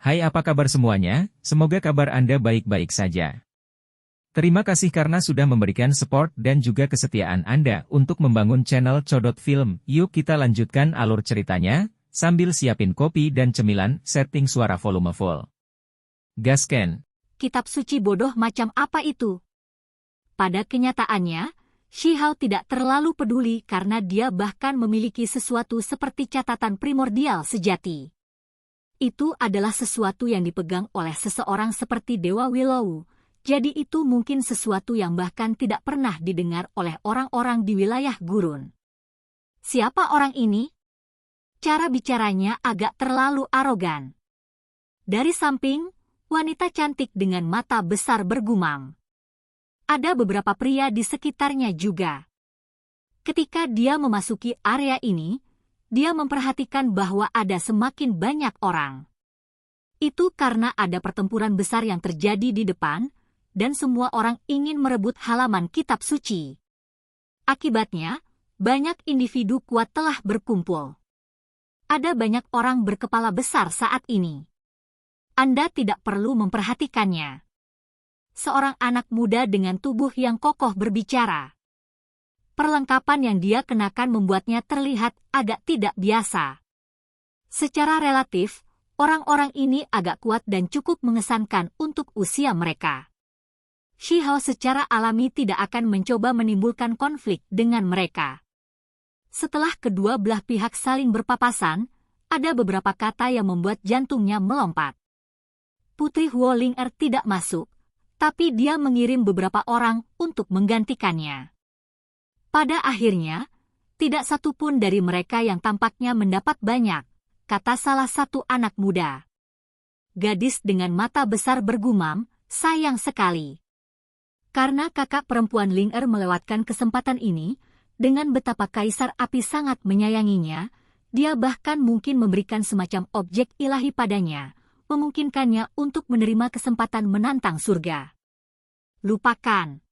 Hai, apa kabar semuanya? Semoga kabar Anda baik-baik saja. Terima kasih karena sudah memberikan support dan juga kesetiaan Anda untuk membangun channel Codot Film. Yuk kita lanjutkan alur ceritanya, sambil siapin kopi dan cemilan, setting suara volume full. Gasken. Kitab suci bodoh macam apa itu? Pada kenyataannya, Shihao tidak terlalu peduli karena dia bahkan memiliki sesuatu seperti catatan primordial sejati. Itu adalah sesuatu yang dipegang oleh seseorang seperti Dewa Willow. Jadi itu mungkin sesuatu yang bahkan tidak pernah didengar oleh orang-orang di wilayah gurun. Siapa orang ini? Cara bicaranya agak terlalu arogan. Dari samping, wanita cantik dengan mata besar bergumam. Ada beberapa pria di sekitarnya juga. Ketika dia memasuki area ini, dia memperhatikan bahwa ada semakin banyak orang. Itu karena ada pertempuran besar yang terjadi di depan, dan semua orang ingin merebut halaman kitab suci. Akibatnya, banyak individu kuat telah berkumpul. Ada banyak orang berkepala besar saat ini. Anda tidak perlu memperhatikannya. Seorang anak muda dengan tubuh yang kokoh berbicara. Perlengkapan yang dia kenakan membuatnya terlihat agak tidak biasa. Secara relatif, orang-orang ini agak kuat dan cukup mengesankan untuk usia mereka. Shihao secara alami tidak akan mencoba menimbulkan konflik dengan mereka. Setelah kedua belah pihak saling berpapasan, ada beberapa kata yang membuat jantungnya melompat. Putri Huoling'er tidak masuk, tapi dia mengirim beberapa orang untuk menggantikannya. Pada akhirnya, tidak satu pun dari mereka yang tampaknya mendapat banyak, kata salah satu anak muda. Gadis dengan mata besar bergumam, sayang sekali. Karena kakak perempuan Ling'er melewatkan kesempatan ini, dengan betapa Kaisar Api sangat menyayanginya, dia bahkan mungkin memberikan semacam objek ilahi padanya, memungkinkannya untuk menerima kesempatan menantang surga. Lupakan.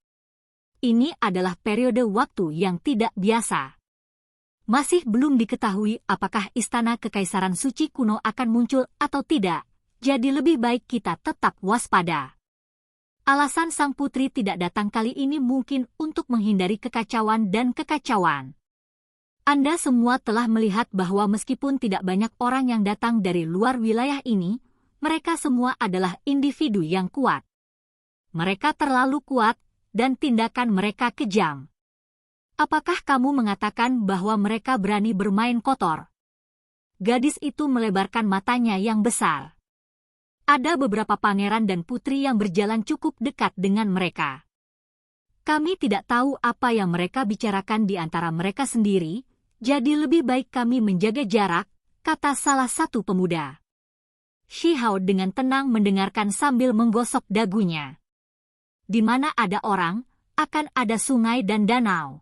Ini adalah periode waktu yang tidak biasa. Masih belum diketahui apakah Istana Kekaisaran Suci kuno akan muncul atau tidak, jadi lebih baik kita tetap waspada. Alasan sang putri tidak datang kali ini mungkin untuk menghindari kekacauan dan kekacauan. Anda semua telah melihat bahwa meskipun tidak banyak orang yang datang dari luar wilayah ini, mereka semua adalah individu yang kuat. Mereka terlalu kuat, dan tindakan mereka kejam. Apakah kamu mengatakan bahwa mereka berani bermain kotor? Gadis itu melebarkan matanya yang besar. Ada beberapa pangeran dan putri yang berjalan cukup dekat dengan mereka. Kami tidak tahu apa yang mereka bicarakan di antara mereka sendiri, jadi lebih baik kami menjaga jarak, kata salah satu pemuda. Shihao dengan tenang mendengarkan sambil menggosok dagunya. Di mana ada orang, akan ada sungai dan danau.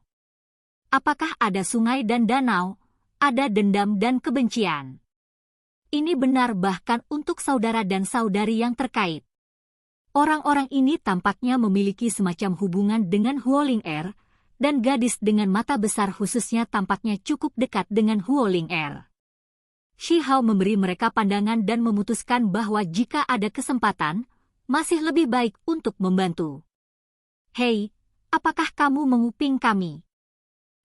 Apakah ada sungai dan danau, ada dendam dan kebencian. Ini benar bahkan untuk saudara dan saudari yang terkait. Orang-orang ini tampaknya memiliki semacam hubungan dengan Huoling'er, dan gadis dengan mata besar khususnya tampaknya cukup dekat dengan Huoling'er. Shihao memberi mereka pandangan dan memutuskan bahwa jika ada kesempatan, masih lebih baik untuk membantu. Hei, apakah kamu menguping kami?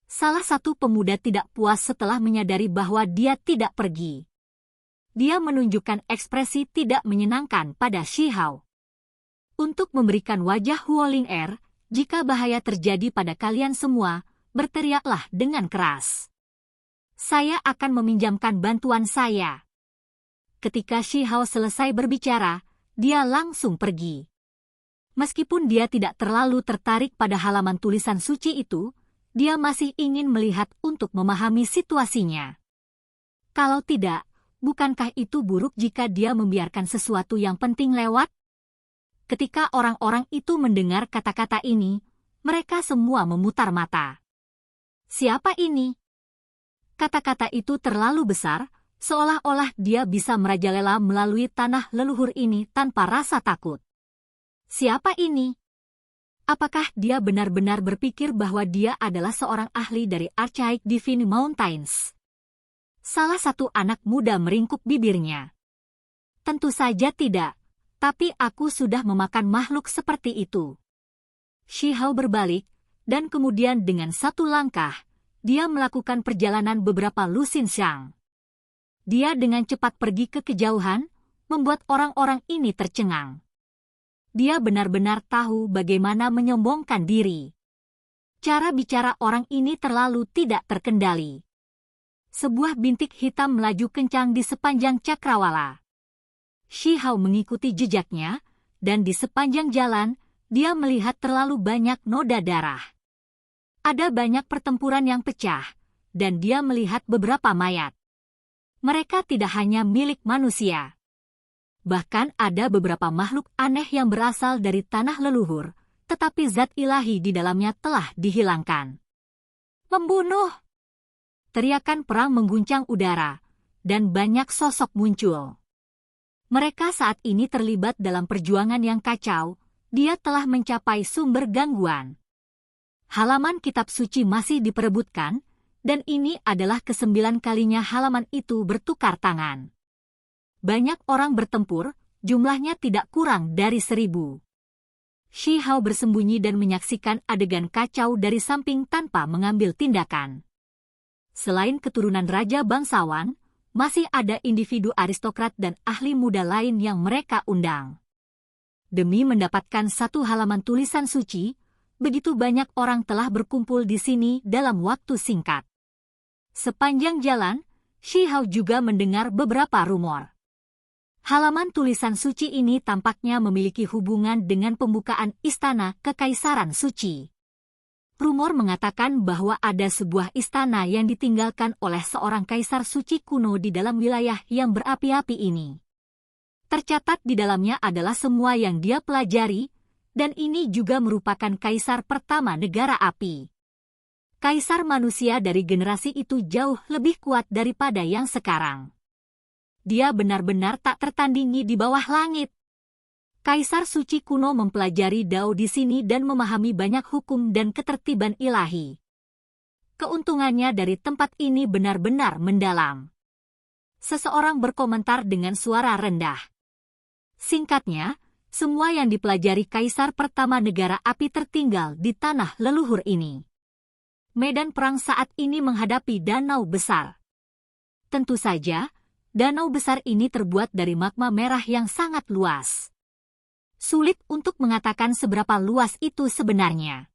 Salah satu pemuda tidak puas setelah menyadari bahwa dia tidak pergi. Dia menunjukkan ekspresi tidak menyenangkan pada Shihao. Untuk memberikan wajah Huoling'er, jika bahaya terjadi pada kalian semua, berteriaklah dengan keras. Saya akan meminjamkan bantuan saya. Ketika Shihao selesai berbicara, dia langsung pergi. Meskipun dia tidak terlalu tertarik pada halaman tulisan suci itu, dia masih ingin melihat untuk memahami situasinya. Kalau tidak, bukankah itu buruk jika dia membiarkan sesuatu yang penting lewat? Ketika orang-orang itu mendengar kata-kata ini, mereka semua memutar mata. Siapa ini? Kata-kata itu terlalu besar, seolah-olah dia bisa merajalela melalui tanah leluhur ini tanpa rasa takut. Siapa ini? Apakah dia benar-benar berpikir bahwa dia adalah seorang ahli dari Archaic Divine Mountains? Salah satu anak muda meringkuk bibirnya. Tentu saja tidak, tapi aku sudah memakan makhluk seperti itu. Shi Hao berbalik, dan kemudian dengan satu langkah, dia melakukan perjalanan beberapa lu xinxiang. Dia dengan cepat pergi ke kejauhan, membuat orang-orang ini tercengang. Dia benar-benar tahu bagaimana menyombongkan diri. Cara bicara orang ini terlalu tidak terkendali. Sebuah bintik hitam melaju kencang di sepanjang cakrawala. Shi Hao mengikuti jejaknya, dan di sepanjang jalan, dia melihat terlalu banyak noda darah. Ada banyak pertempuran yang pecah, dan dia melihat beberapa mayat. Mereka tidak hanya milik manusia. Bahkan ada beberapa makhluk aneh yang berasal dari tanah leluhur, tetapi zat ilahi di dalamnya telah dihilangkan. Membunuh! Teriakan perang mengguncang udara, dan banyak sosok muncul. Mereka saat ini terlibat dalam perjuangan yang kacau, dia telah mencapai sumber gangguan. Halaman kitab suci masih diperebutkan, dan ini adalah ke-9 kalinya halaman itu bertukar tangan. Banyak orang bertempur, jumlahnya tidak kurang dari 1000. Shi Hao bersembunyi dan menyaksikan adegan kacau dari samping tanpa mengambil tindakan. Selain keturunan raja bangsawan, masih ada individu aristokrat dan ahli muda lain yang mereka undang. Demi mendapatkan satu halaman tulisan suci, begitu banyak orang telah berkumpul di sini dalam waktu singkat. Sepanjang jalan, Shi Hao juga mendengar beberapa rumor. Halaman tulisan suci ini tampaknya memiliki hubungan dengan pembukaan istana Kekaisaran Suci. Rumor mengatakan bahwa ada sebuah istana yang ditinggalkan oleh seorang kaisar suci kuno di dalam wilayah yang berapi-api ini. Tercatat di dalamnya adalah semua yang dia pelajari, dan ini juga merupakan kaisar pertama negara api. Kaisar manusia dari generasi itu jauh lebih kuat daripada yang sekarang. Dia benar-benar tak tertandingi di bawah langit. Kaisar suci kuno mempelajari Dao di sini dan memahami banyak hukum dan ketertiban ilahi. Keuntungannya dari tempat ini benar-benar mendalam. Seseorang berkomentar dengan suara rendah. Singkatnya, semua yang dipelajari kaisar pertama negara api tertinggal di tanah leluhur ini. Medan perang saat ini menghadapi danau besar. Tentu saja, danau besar ini terbuat dari magma merah yang sangat luas. Sulit untuk mengatakan seberapa luas itu sebenarnya.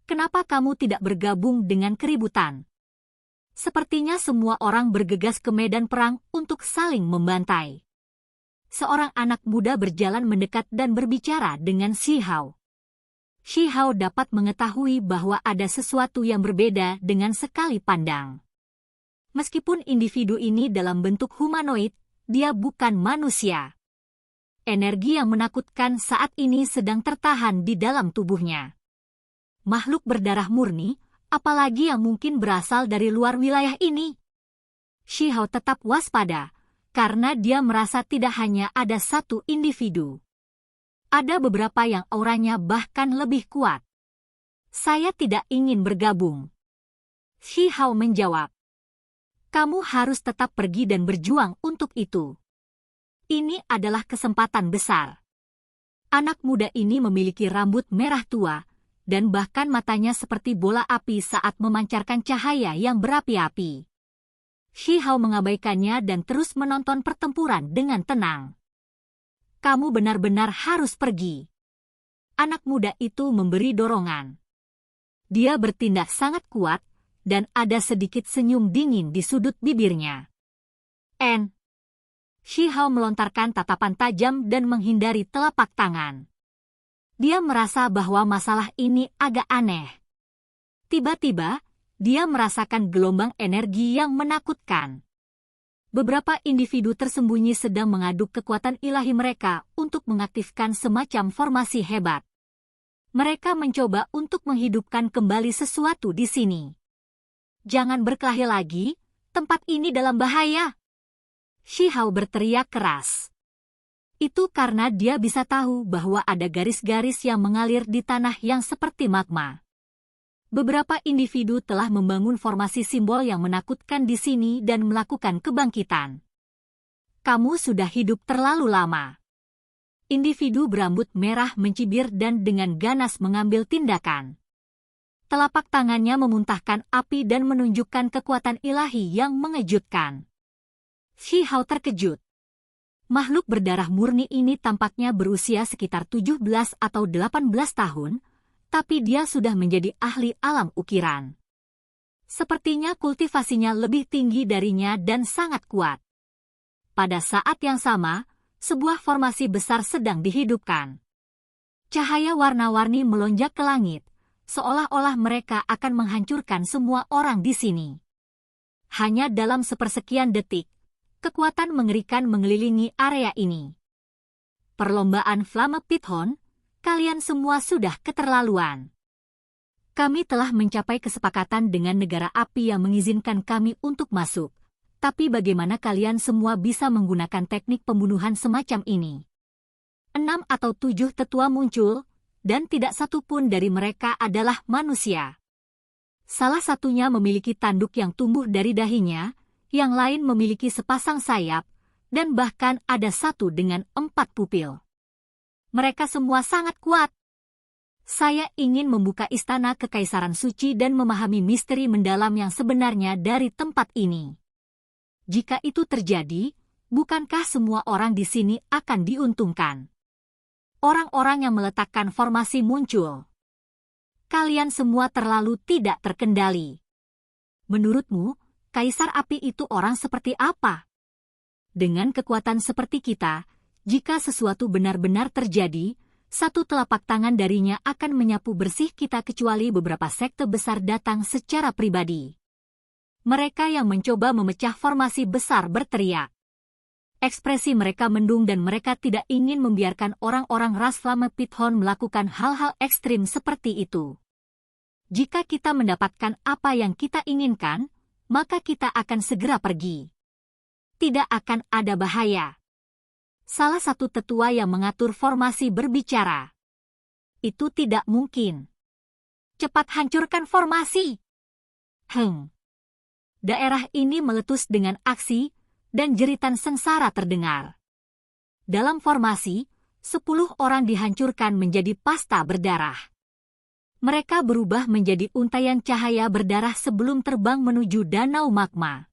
Kenapa kamu tidak bergabung dengan keributan? Sepertinya semua orang bergegas ke medan perang untuk saling membantai. Seorang anak muda berjalan mendekat dan berbicara dengan Shi Hao. Shi Hao dapat mengetahui bahwa ada sesuatu yang berbeda dengan sekali pandang. Meskipun individu ini dalam bentuk humanoid, dia bukan manusia. Energi yang menakutkan saat ini sedang tertahan di dalam tubuhnya. Makhluk berdarah murni, apalagi yang mungkin berasal dari luar wilayah ini. Shi Hao tetap waspada, karena dia merasa tidak hanya ada satu individu. Ada beberapa yang auranya bahkan lebih kuat. Saya tidak ingin bergabung. Shi Hao menjawab. Kamu harus tetap pergi dan berjuang untuk itu. Ini adalah kesempatan besar. Anak muda ini memiliki rambut merah tua, dan bahkan matanya seperti bola api saat memancarkan cahaya yang berapi-api. Shi Hao mengabaikannya dan terus menonton pertempuran dengan tenang. Kamu benar-benar harus pergi. Anak muda itu memberi dorongan. Dia bertindak sangat kuat, dan ada sedikit senyum dingin di sudut bibirnya. Shi Hao melontarkan tatapan tajam dan menghindari telapak tangan. Dia merasa bahwa masalah ini agak aneh. Tiba-tiba, dia merasakan gelombang energi yang menakutkan. Beberapa individu tersembunyi sedang mengaduk kekuatan ilahi mereka untuk mengaktifkan semacam formasi hebat. Mereka mencoba untuk menghidupkan kembali sesuatu di sini. Jangan berkelahi lagi, tempat ini dalam bahaya. Shi Hao berteriak keras. Itu karena dia bisa tahu bahwa ada garis-garis yang mengalir di tanah yang seperti magma. Beberapa individu telah membangun formasi simbol yang menakutkan di sini dan melakukan kebangkitan. kamu sudah hidup terlalu lama. Individu berambut merah mencibir dan dengan ganas mengambil tindakan. Telapak tangannya memuntahkan api dan menunjukkan kekuatan ilahi yang mengejutkan. Shi Hao terkejut. Makhluk berdarah murni ini tampaknya berusia sekitar 17 atau 18 tahun, tapi dia sudah menjadi ahli alam ukiran. Sepertinya kultivasinya lebih tinggi darinya dan sangat kuat. Pada saat yang sama, sebuah formasi besar sedang dihidupkan. Cahaya warna-warni melonjak ke langit, seolah-olah mereka akan menghancurkan semua orang di sini. Hanya dalam sepersekian detik, kekuatan mengerikan mengelilingi area ini. Perlombaan Flamme Python, kalian semua sudah keterlaluan. Kami telah mencapai kesepakatan dengan negara api yang mengizinkan kami untuk masuk. Tapi bagaimana kalian semua bisa menggunakan teknik pembunuhan semacam ini? 6 atau 7 tetua muncul, dan tidak satu pun dari mereka adalah manusia. Salah satunya memiliki tanduk yang tumbuh dari dahinya, yang lain memiliki sepasang sayap, dan bahkan ada satu dengan 4 pupil. Mereka semua sangat kuat. Saya ingin membuka istana kekaisaran suci dan memahami misteri mendalam yang sebenarnya dari tempat ini. Jika itu terjadi, bukankah semua orang di sini akan diuntungkan? Orang-orang yang meletakkan formasi muncul. Kalian semua terlalu tidak terkendali. Menurutmu, Kaisar Api itu orang seperti apa? Dengan kekuatan seperti kita, jika sesuatu benar-benar terjadi, satu telapak tangan darinya akan menyapu bersih kita kecuali beberapa sekte besar datang secara pribadi. Mereka yang mencoba memecah formasi besar berteriak. Ekspresi mereka mendung dan mereka tidak ingin membiarkan orang-orang ras Flamme Python melakukan hal-hal ekstrim seperti itu. Jika kita mendapatkan apa yang kita inginkan, maka kita akan segera pergi. Tidak akan ada bahaya. Salah satu tetua yang mengatur formasi berbicara. Itu tidak mungkin. Cepat hancurkan formasi. Daerah ini meletus dengan aksi, dan jeritan sengsara terdengar. Dalam formasi, 10 orang dihancurkan menjadi pasta berdarah. Mereka berubah menjadi untaian cahaya berdarah sebelum terbang menuju danau magma.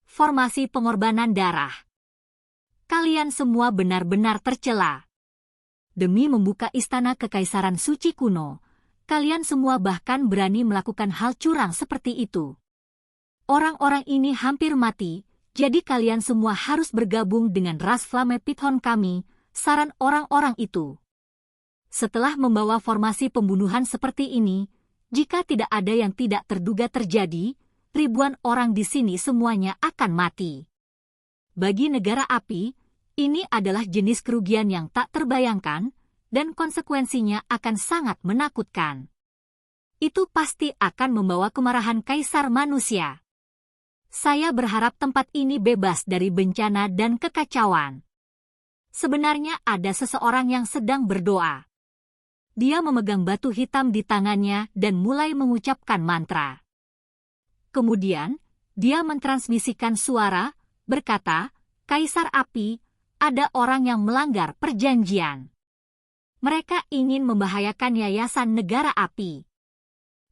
Formasi pengorbanan darah. Kalian semua benar-benar tercela. Demi membuka istana kekaisaran suci kuno, kalian semua bahkan berani melakukan hal curang seperti itu. Orang-orang ini hampir mati, jadi kalian semua harus bergabung dengan ras Flamme Python kami, saran orang-orang itu. Setelah membawa formasi pembunuhan seperti ini, jika tidak ada yang tidak terduga terjadi, ribuan orang di sini semuanya akan mati. Bagi negara api, ini adalah jenis kerugian yang tak terbayangkan, dan konsekuensinya akan sangat menakutkan. Itu pasti akan membawa kemarahan kaisar manusia. Saya berharap tempat ini bebas dari bencana dan kekacauan. Sebenarnya ada seseorang yang sedang berdoa. Dia memegang batu hitam di tangannya dan mulai mengucapkan mantra. Kemudian, dia mentransmisikan suara, berkata, Kaisar Api, ada orang yang melanggar perjanjian. Mereka ingin membahayakan Yayasan Negara Api.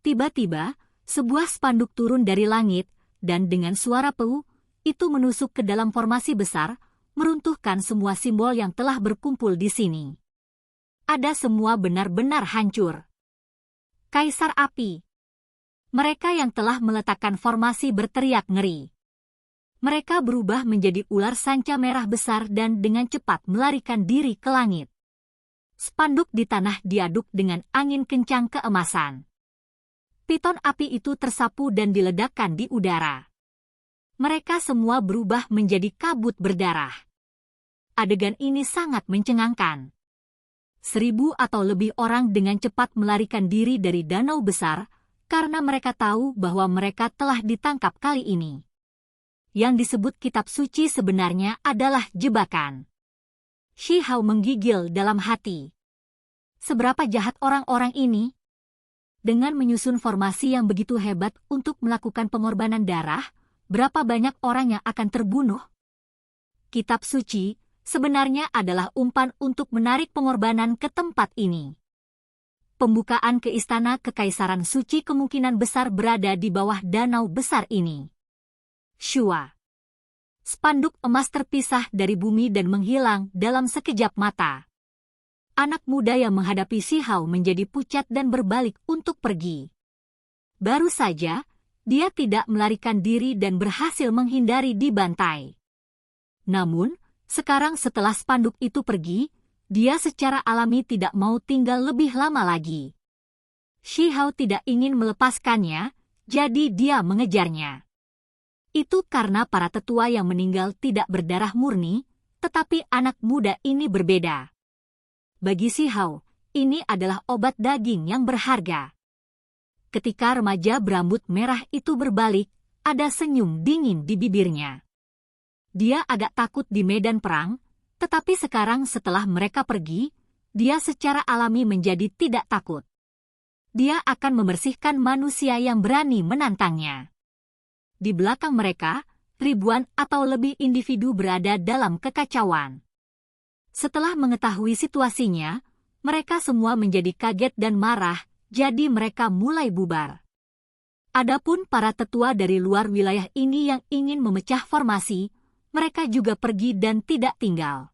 Tiba-tiba, sebuah spanduk turun dari langit, dan dengan suara peu, itu menusuk ke dalam formasi besar, meruntuhkan semua simbol yang telah berkumpul di sini. Ada semua benar-benar hancur. Kaisar Api. Mereka yang telah meletakkan formasi berteriak ngeri. Mereka berubah menjadi ular sanca merah besar dan dengan cepat melarikan diri ke langit. Spanduk di tanah diaduk dengan angin kencang keemasan. Piton api itu tersapu dan diledakkan di udara. Mereka semua berubah menjadi kabut berdarah. Adegan ini sangat mencengangkan. 1000 atau lebih orang dengan cepat melarikan diri dari danau besar, karena mereka tahu bahwa mereka telah ditangkap kali ini. Yang disebut kitab suci sebenarnya adalah jebakan. Shi Hao menggigil dalam hati. Seberapa jahat orang-orang ini? Dengan menyusun formasi yang begitu hebat untuk melakukan pengorbanan darah, berapa banyak orang yang akan terbunuh? kitab suci, sebenarnya adalah umpan untuk menarik pengorbanan ke tempat ini. Pembukaan ke istana Kekaisaran Suci kemungkinan besar berada di bawah danau besar ini. Shua. Spanduk emas terpisah dari bumi dan menghilang dalam sekejap mata. Anak muda yang menghadapi Shihao menjadi pucat dan berbalik untuk pergi. Baru saja, dia tidak melarikan diri dan berhasil menghindari dibantai. Namun, sekarang setelah spanduk itu pergi, dia secara alami tidak mau tinggal lebih lama lagi. Shihao tidak ingin melepaskannya, jadi dia mengejarnya. Itu karena para tetua yang meninggal tidak berdarah murni, tetapi anak muda ini berbeda. Bagi Shihao, ini adalah obat daging yang berharga. Ketika remaja berambut merah itu berbalik, ada senyum dingin di bibirnya. Dia agak takut di medan perang, tetapi sekarang setelah mereka pergi, dia secara alami menjadi tidak takut. Dia akan membersihkan manusia yang berani menantangnya. Di belakang mereka, ribuan atau lebih individu berada dalam kekacauan. Setelah mengetahui situasinya, mereka semua menjadi kaget dan marah, jadi mereka mulai bubar. Adapun para tetua dari luar wilayah ini yang ingin memecah formasi, mereka juga pergi dan tidak tinggal.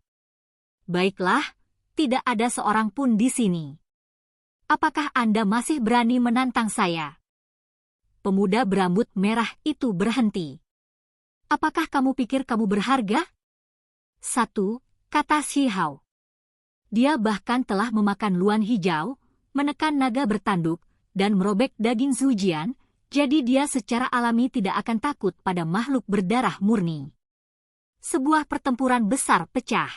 Baiklah, tidak ada seorang pun di sini. Apakah Anda masih berani menantang saya? Pemuda berambut merah itu berhenti. Apakah kamu pikir kamu berharga? 1. Kata Shihao. Dia bahkan telah memakan luan hijau, menekan naga bertanduk, dan merobek daging Zujian, jadi dia secara alami tidak akan takut pada makhluk berdarah murni. Sebuah pertempuran besar pecah.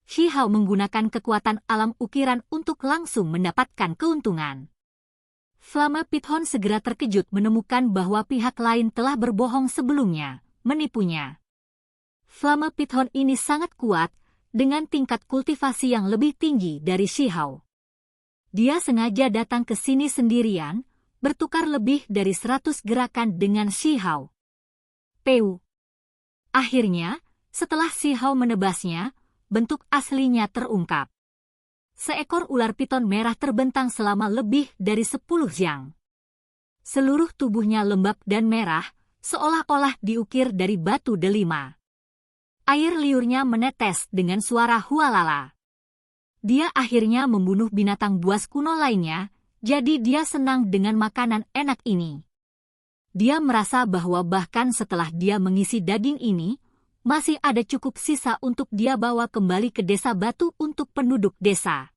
Shihao menggunakan kekuatan alam ukiran untuk langsung mendapatkan keuntungan. Flame Pithon segera terkejut menemukan bahwa pihak lain telah berbohong sebelumnya, menipunya. Flame Pithon ini sangat kuat, dengan tingkat kultivasi yang lebih tinggi dari Shihao. Dia sengaja datang ke sini sendirian, bertukar lebih dari 100 gerakan dengan Shihao. Peu. Akhirnya, setelah Shihao menebasnya, bentuk aslinya terungkap. Seekor ular piton merah terbentang selama lebih dari 10 jam. Seluruh tubuhnya lembab dan merah, seolah-olah diukir dari batu delima. Air liurnya menetes dengan suara hualala. Dia akhirnya membunuh binatang buas kuno lainnya, jadi dia senang dengan makanan enak ini. Dia merasa bahwa bahkan setelah dia mengisi daging ini, masih ada cukup sisa untuk dia bawa kembali ke desa batu untuk penduduk desa.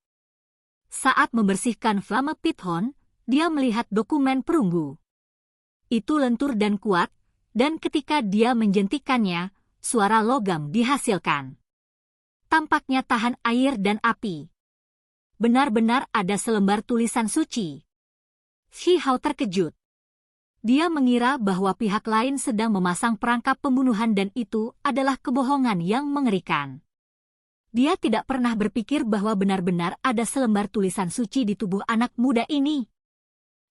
Saat membersihkan Flame Pithon, dia melihat dokumen perunggu. Itu lentur dan kuat, dan ketika dia menjentikannya, suara logam dihasilkan. Tampaknya tahan air dan api. Benar-benar ada selembar tulisan suci. Shihao terkejut. Dia mengira bahwa pihak lain sedang memasang perangkap pembunuhan dan itu adalah kebohongan yang mengerikan. Dia tidak pernah berpikir bahwa benar-benar ada selembar tulisan suci di tubuh anak muda ini.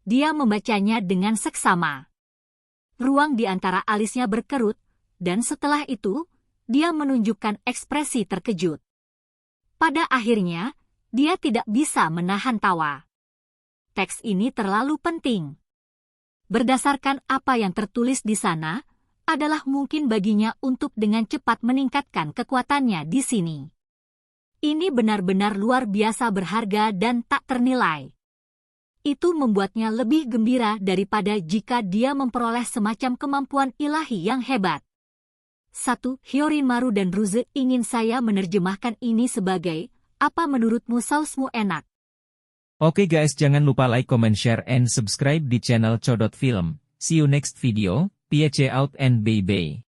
Dia membacanya dengan seksama. Ruang di antara alisnya berkerut, dan setelah itu, dia menunjukkan ekspresi terkejut. Pada akhirnya, dia tidak bisa menahan tawa. Teks ini terlalu penting. Berdasarkan apa yang tertulis di sana, adalah mungkin baginya untuk dengan cepat meningkatkan kekuatannya di sini. Ini benar-benar luar biasa berharga dan tak ternilai. Itu membuatnya lebih gembira daripada jika dia memperoleh semacam kemampuan ilahi yang hebat. 1. Hyorimaru dan Ruze ingin saya menerjemahkan ini sebagai, apa menurutmu sausmu enak? Oke guys, jangan lupa like, comment, share, and subscribe di channel Codot Film. See you next video, peace out and bye-bye.